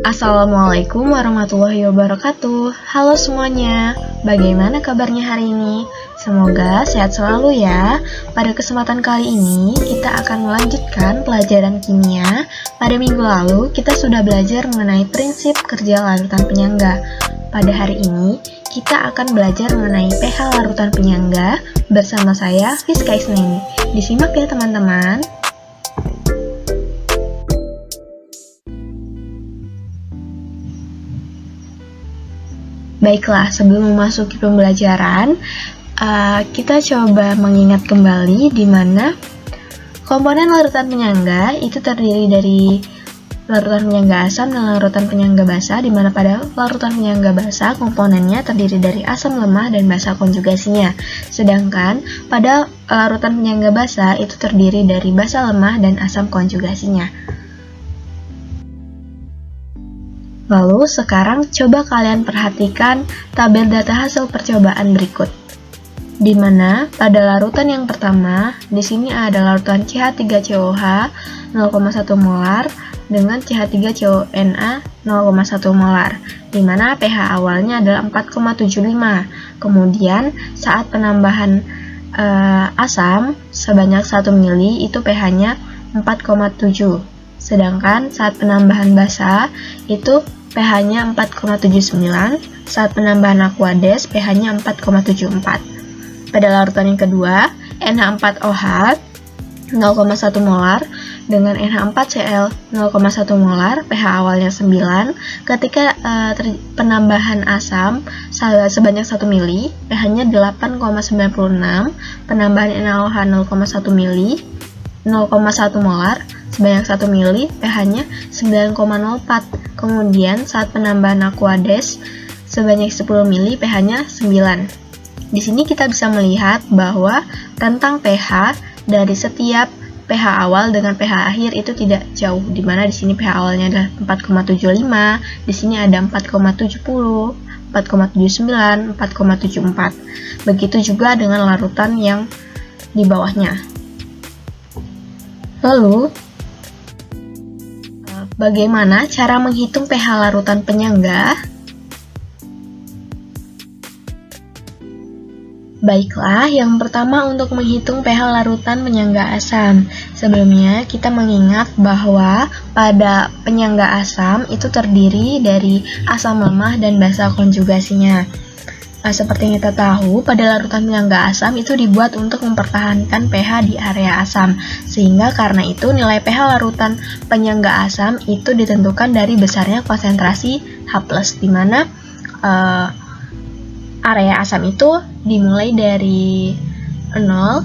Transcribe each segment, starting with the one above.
Assalamualaikum warahmatullahi wabarakatuh. Halo semuanya, bagaimana kabarnya hari ini? Semoga sehat selalu ya. Pada kesempatan kali ini, kita akan melanjutkan pelajaran kimia. Pada minggu lalu, kita sudah belajar mengenai prinsip kerja larutan penyangga. Pada hari ini, kita akan belajar mengenai pH larutan penyangga bersama saya, Fiska Isneni. Disimak ya teman-teman. Baiklah, sebelum memasuki pembelajaran, kita coba mengingat kembali di mana komponen larutan penyangga itu terdiri dari larutan penyangga asam dan larutan penyangga basa, di mana pada larutan penyangga basa komponennya terdiri dari asam lemah dan basa konjugasinya. Sedangkan pada larutan penyangga basa itu terdiri dari basa lemah dan asam konjugasinya. Lalu sekarang coba kalian perhatikan tabel data hasil percobaan berikut. Di mana pada larutan yang pertama, di sini ada larutan CH3COH 0,1 molar dengan CH3CONa 0,1 molar, di mana pH awalnya adalah 4,75. Kemudian saat penambahan asam sebanyak 1 mili itu pH-nya 4,7. Sedangkan saat penambahan basa itu pH-nya 4,79, saat penambahan aquades pH-nya 4,74. Pada larutan yang kedua, NH4OH 0,1 molar dengan NH4Cl 0,1 molar, pH awalnya 9. Ketika penambahan asam sebanyak 1 mili, pH-nya 8,96, penambahan NaOH 0,1 mili, 0,1 molar, sebanyak 1 mili, pH-nya 9,04. Kemudian saat penambahan aquades sebanyak 10 mili, pH-nya 9. Di sini kita bisa melihat bahwa rentang pH dari setiap pH awal dengan pH akhir itu tidak jauh, di mana di sini pH awalnya adalah 4,75, di sini ada 4,70, 4,79, 4,74. Begitu juga dengan larutan yang di bawahnya. Lalu, bagaimana cara menghitung pH larutan penyangga? Baiklah, yang pertama untuk menghitung pH larutan penyangga asam. Sebelumnya, kita mengingat bahwa pada penyangga asam itu terdiri dari asam lemah dan basa konjugasinya. Seperti yang kita tahu, pada larutan penyangga asam itu dibuat untuk mempertahankan pH di area asam, sehingga karena itu nilai pH larutan penyangga asam itu ditentukan dari besarnya konsentrasi H+, di mana area asam itu dimulai dari 0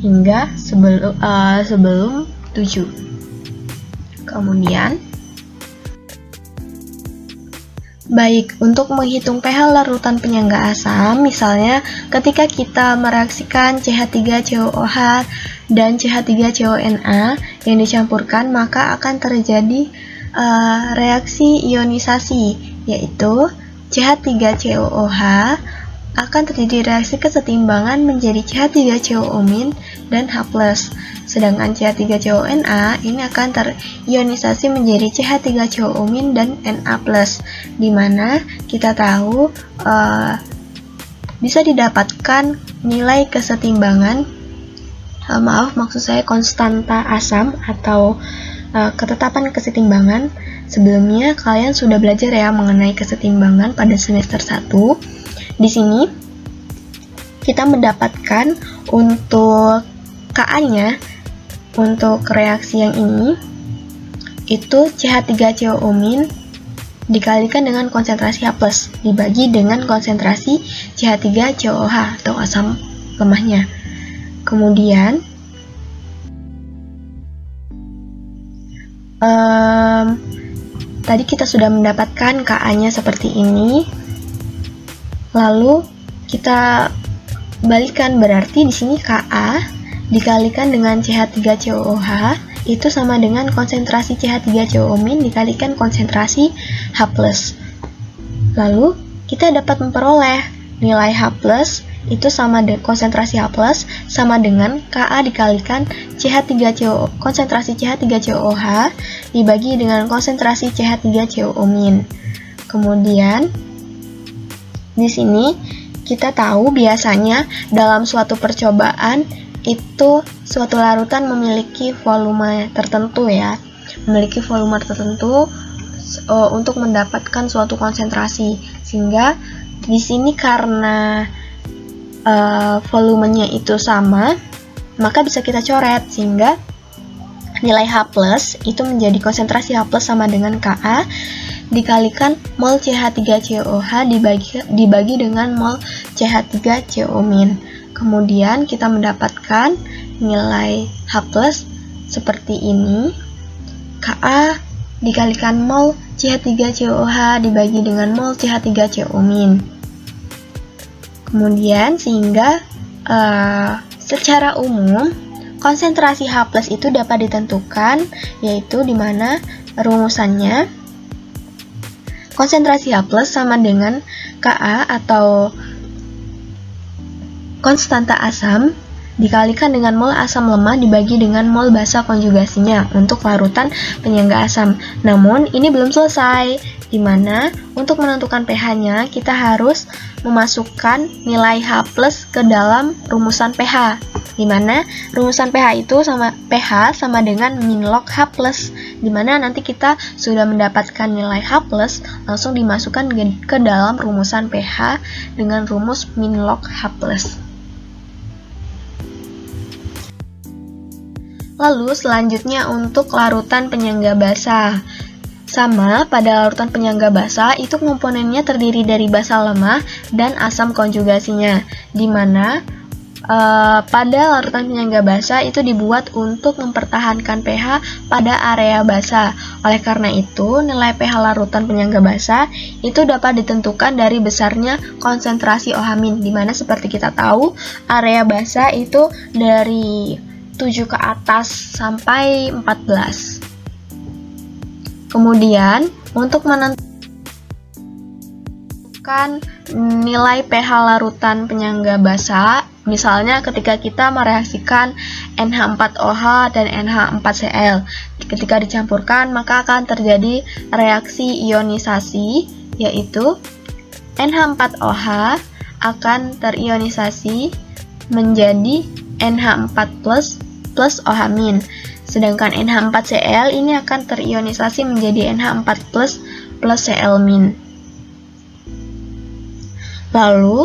hingga sebelum 7. Kemudian, baik, untuk menghitung pH larutan penyangga asam, misalnya ketika kita mereaksikan CH3COOH dan CH3CONa yang dicampurkan, maka akan terjadi reaksi ionisasi, yaitu CH3COOH akan terjadi reaksi kesetimbangan menjadi CH3CO- dan H+. Sedangkan CH3CONa ini akan terionisasi menjadi CH3CO- dan Na+, di mana kita tahu bisa didapatkan nilai kesetimbangan, maksud saya konstanta asam atau ketetapan kesetimbangan. Sebelumnya kalian sudah belajar ya mengenai kesetimbangan pada semester 1. Di sini kita mendapatkan untuk Ka-nya untuk reaksi yang ini itu CH3CO- dikalikan dengan konsentrasi H+ dibagi dengan konsentrasi CH3COOH atau asam lemahnya. Kemudian tadi kita sudah mendapatkan Ka-nya seperti ini. Lalu kita balikan, berarti di sini Ka dikalikan dengan CH3COOH itu sama dengan konsentrasi CH3CO- dikalikan konsentrasi H+. Lalu kita dapat memperoleh nilai H+ itu sama dengan konsentrasi H+ sama dengan Ka dikalikan CH3COO, konsentrasi CH3COOH dibagi dengan konsentrasi CH3COO-. Kemudian di sini kita tahu biasanya dalam suatu percobaan itu suatu larutan memiliki volume tertentu ya, memiliki volume tertentu untuk mendapatkan suatu konsentrasi, sehingga di sini karena volumenya itu sama, maka bisa kita coret sehingga nilai H+ itu menjadi konsentrasi H+ sama dengan Ka dikalikan mol CH3COOH dibagi dengan mol CH3CO-. Kemudian kita mendapatkan nilai H+ seperti ini, Ka dikalikan mol CH3COOH dibagi dengan mol CH3CO-. Kemudian sehingga secara umum konsentrasi H+ itu dapat ditentukan, yaitu di mana rumusannya konsentrasi H+ sama dengan Ka atau konstanta asam dikalikan dengan mol asam lemah dibagi dengan mol basa konjugasinya untuk larutan penyangga asam. Namun ini belum selesai, di mana untuk menentukan pH-nya kita harus memasukkan nilai H+ ke dalam rumusan pH, di mana rumusan pH itu pH sama dengan min log H+, di mana nanti kita sudah mendapatkan nilai H+, langsung dimasukkan ke dalam rumusan pH dengan rumus min log H+. Lalu selanjutnya untuk larutan penyangga basa. Sama, pada larutan penyangga basa itu komponennya terdiri dari basa lemah dan asam konjugasinya, di mana pada larutan penyangga basa itu dibuat untuk mempertahankan pH pada area basa. Oleh karena itu, nilai pH larutan penyangga basa itu dapat ditentukan dari besarnya konsentrasi OH-, di mana seperti kita tahu, area basa itu dari 7 ke atas sampai 14. Kemudian, untuk menentukan nilai pH larutan penyangga basa, misalnya ketika kita mereaksikan NH4OH dan NH4Cl, ketika dicampurkan maka akan terjadi reaksi ionisasi, yaitu NH4OH akan terionisasi menjadi NH4+ plus OH-, sedangkan NH4Cl ini akan terionisasi menjadi NH4+ plus Cl-. Lalu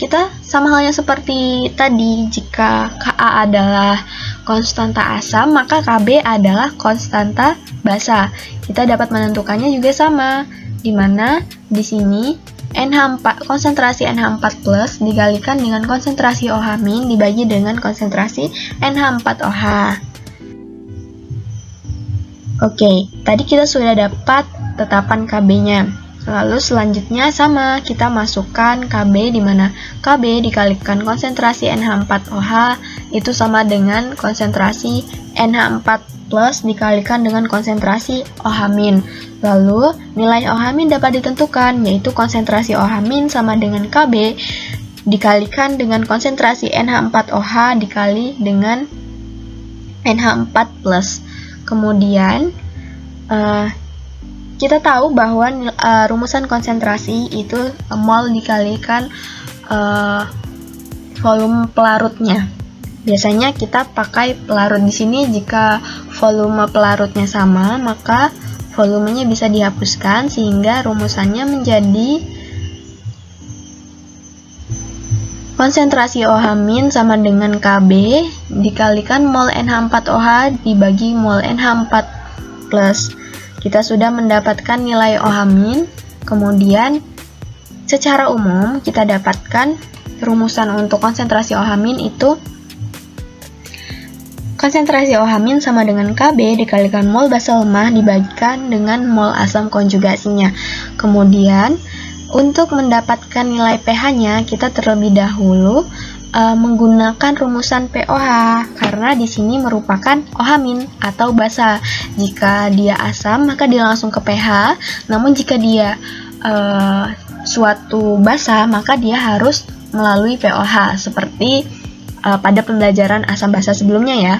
kita sama halnya seperti tadi, jika Ka adalah konstanta asam, maka Kb adalah konstanta basa. Kita dapat menentukannya juga sama, di mana di sini konsentrasi NH4+ dikalikan dengan konsentrasi OH- dibagi dengan konsentrasi NH4OH. Oke, tadi kita sudah dapat tetapan Kb-nya. Lalu selanjutnya sama, kita masukkan Kb, di mana Kb dikalikan konsentrasi NH4OH itu sama dengan konsentrasi NH4+ dikalikan dengan konsentrasi OH-. Lalu nilai OH- dapat ditentukan, yaitu konsentrasi OH- sama dengan Kb dikalikan dengan konsentrasi NH4OH dikali dengan NH4+. Kemudian kita tahu bahwa rumusan konsentrasi itu mol dikalikan volume pelarutnya. Biasanya kita pakai pelarut di sini. Jika volume pelarutnya sama, maka volumenya bisa dihapuskan sehingga rumusannya menjadi konsentrasi OH- sama dengan Kb dikalikan mol NH4OH dibagi mol NH4+. Kita sudah mendapatkan nilai OH-, kemudian secara umum kita dapatkan rumusan untuk konsentrasi OH- itu konsentrasi OH- sama dengan Kb dikalikan mol basa lemah dibagikan dengan mol asam konjugasinya. Kemudian untuk mendapatkan nilai pH-nya kita terlebih dahulu menggunakan rumusan POH, karena di sini merupakan OH- atau basa. Jika dia asam maka dia langsung ke pH, namun jika dia suatu basa maka dia harus melalui POH seperti pada pembelajaran asam basa sebelumnya ya.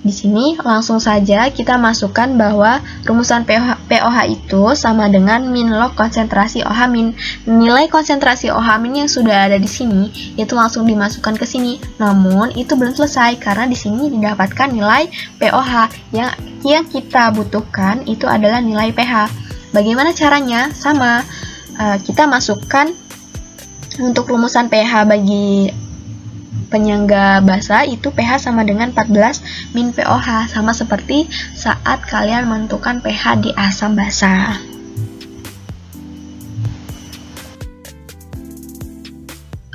Di sini langsung saja kita masukkan bahwa rumusan POH itu sama dengan min log konsentrasi OH min. Nilai konsentrasi OH min yang sudah ada di sini itu langsung dimasukkan ke sini. Namun itu belum selesai karena di sini didapatkan nilai POH yang kita butuhkan itu adalah nilai pH. Bagaimana caranya? Sama, kita masukkan untuk rumusan pH bagi penyangga basa itu pH sama dengan 14 min POH, sama seperti saat kalian menentukan pH di asam basa.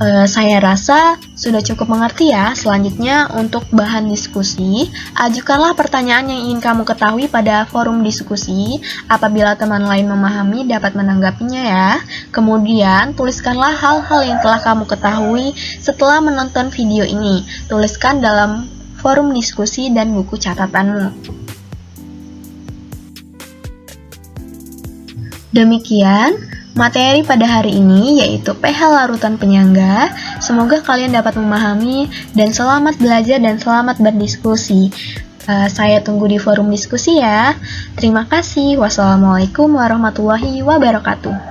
Saya rasa sudah cukup mengerti ya. Selanjutnya untuk bahan diskusi, ajukanlah pertanyaan yang ingin kamu ketahui pada forum diskusi. Apabila teman lain memahami, dapat menanggapinya ya. Kemudian, tuliskanlah hal-hal yang telah kamu ketahui setelah menonton video ini. Tuliskan dalam forum diskusi dan buku catatanmu. Demikian materi pada hari ini, yaitu pH larutan penyangga. Semoga kalian dapat memahami dan selamat belajar dan selamat berdiskusi. Saya tunggu di forum diskusi ya. Terima kasih. Wassalamualaikum warahmatullahi wabarakatuh.